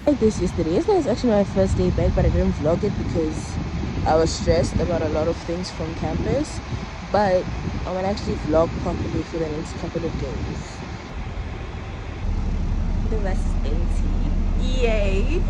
Like this yesterday. Yesterday is actually my first day back, but I didn't vlog it because I was stressed about a lot of things from campus. But I want to actually vlog properly for the next couple of days. The bus is empty. Yay!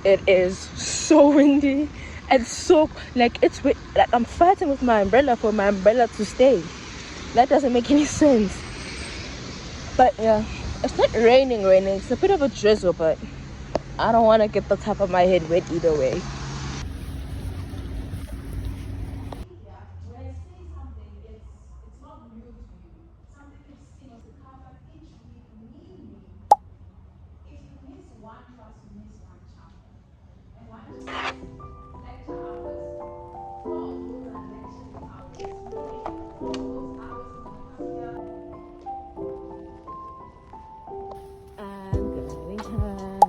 It is so windy and so like like I'm fighting with my umbrella for my umbrella to stay. That doesn't make any sense. But yeah, it's not raining. It's a bit of a drizzle, but I don't want to get the top of my head wet either way. I'm going home.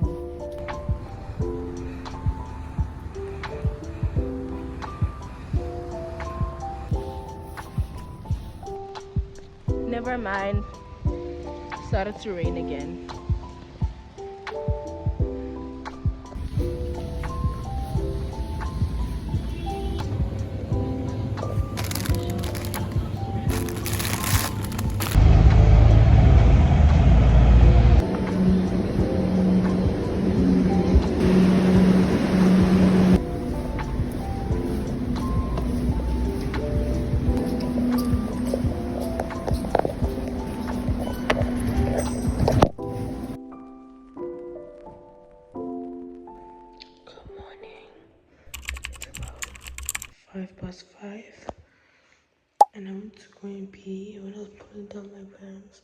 Never mind. Started to rain again. Good morning. It's about 5 past 5, and I went to go and pee when I was pulling down my pants.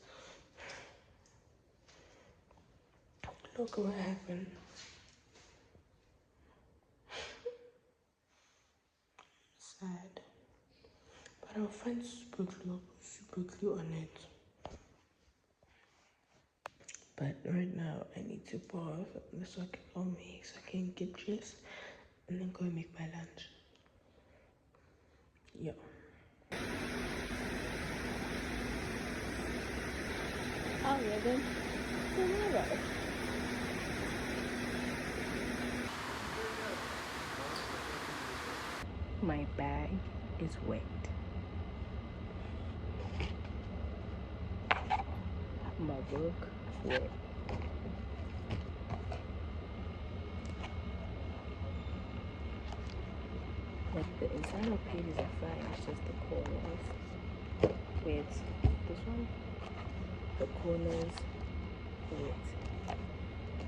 Look what happened. Sad. But I'll find super glue on it. But right now I need to pause so I can get dressed and then go and make my lunch. Yeah. Oh yeah, then tomorrow. My bag is wet. My book wet. Like the internal pages are fine, it's just the corners. Wait, this one? The corners wet.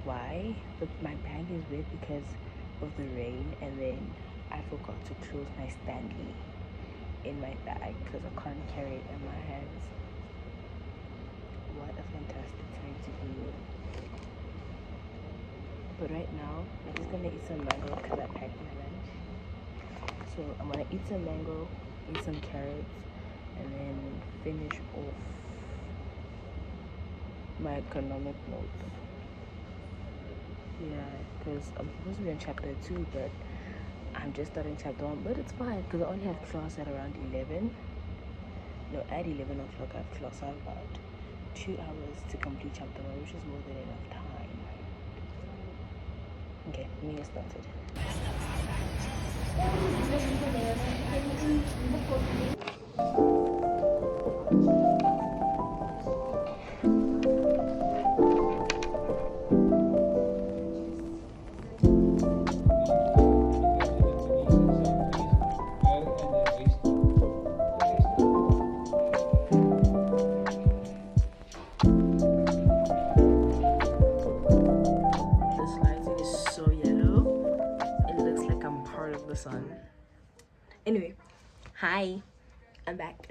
Why? My bag is wet because of the rain, and then I forgot to close my Stanley in my bag because I can't carry it in my hands. What a fantastic time to be. But right now, I'm just gonna eat some mango because I packed my lunch. So I'm gonna eat some mango, eat some carrots, and then finish off my economic notes. Yeah, because I'm supposed to be on chapter 2, but I'm just starting chapter 1. But it's fine because I only have class at around 11. No, at 11 o'clock I have class. I have about 2 hours to complete chapter 1, which is more than enough time. Okay, let me get started. This lighting is so yellow. It looks like I'm part of the sun. Anyway, hi. I'm back.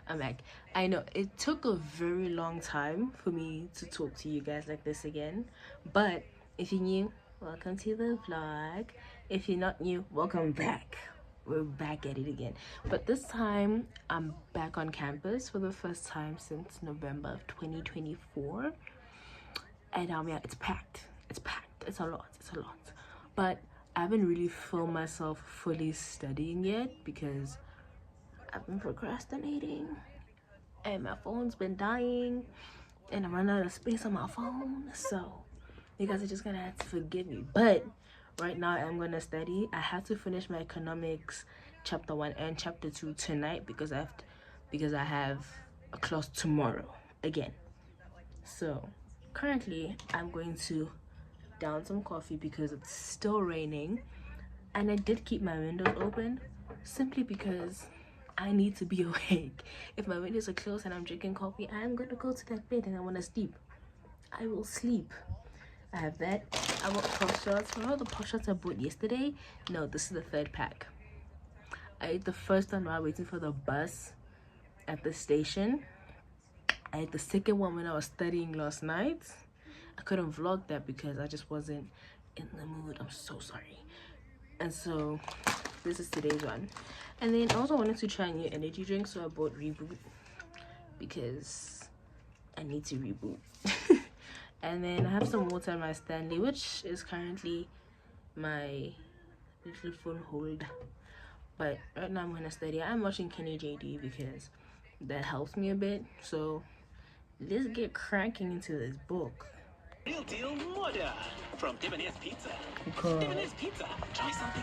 I'm back. I know it took a very long time for me to talk to you guys like this again, but if you're new, welcome to the vlog. If you're not new, welcome back. We're back at it again, but this time I'm back on campus for the first time since November of 2024, And yeah, it's packed. It's packed. It's a lot. It's a lot. But I haven't really filmed myself fully studying yet because I've been procrastinating and my phone's been dying and I'm running out of space on my phone. So you guys are just gonna have to forgive me. But right now I'm gonna study. I have to finish my economics chapter 1 and chapter 2 tonight because I have a class tomorrow again. So currently I'm going to down some coffee because it's still raining, and I did keep my windows open simply because I need to be awake. If my windows are closed and I'm drinking coffee, I'm gonna go to that bed and I want to sleep. I will sleep. I have that. I bought pop shots. Remember the pop shots I bought yesterday? No, this is the third pack. I ate the first one while waiting for the bus at the station. I ate the second one when I was studying last night. I couldn't vlog that because I just wasn't in the mood. I'm so sorry. And so this is today's one. And then I also wanted to try a new energy drink, so I bought Reboot because I need to reboot. And then I have some water in my Stanley, which is currently my little phone hold. But right now I'm gonna study. I'm watching Kenny JD because that helps me a bit. So let's get cracking into this book. Real deal order from Debonair's Pizza. Because Debonair's Pizza. Try something.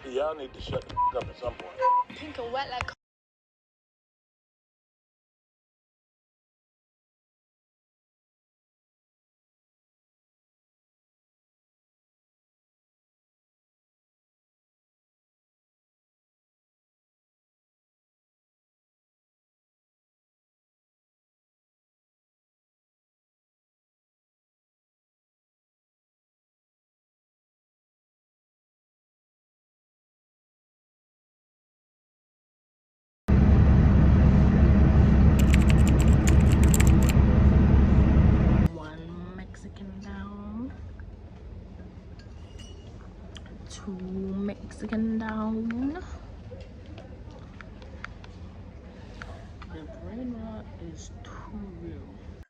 Y'all need to shut the up at some point. Pink and wet like one Mexican down, two Mexican down. The brain rot is too real.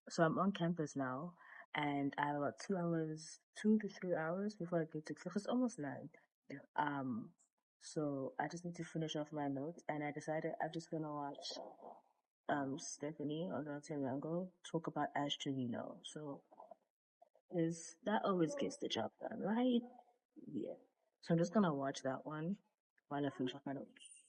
So I'm on campus now, and I have about 2 hours, 2 to 3 hours before I get to class. It's almost 9. Um, so I just need to finish off my notes, and I decided I'm just gonna watch Stephanie on the Mango talk about Astrolino. So is that always gets the job done, right? Yeah. So I'm just gonna watch that one while I finish off my notes.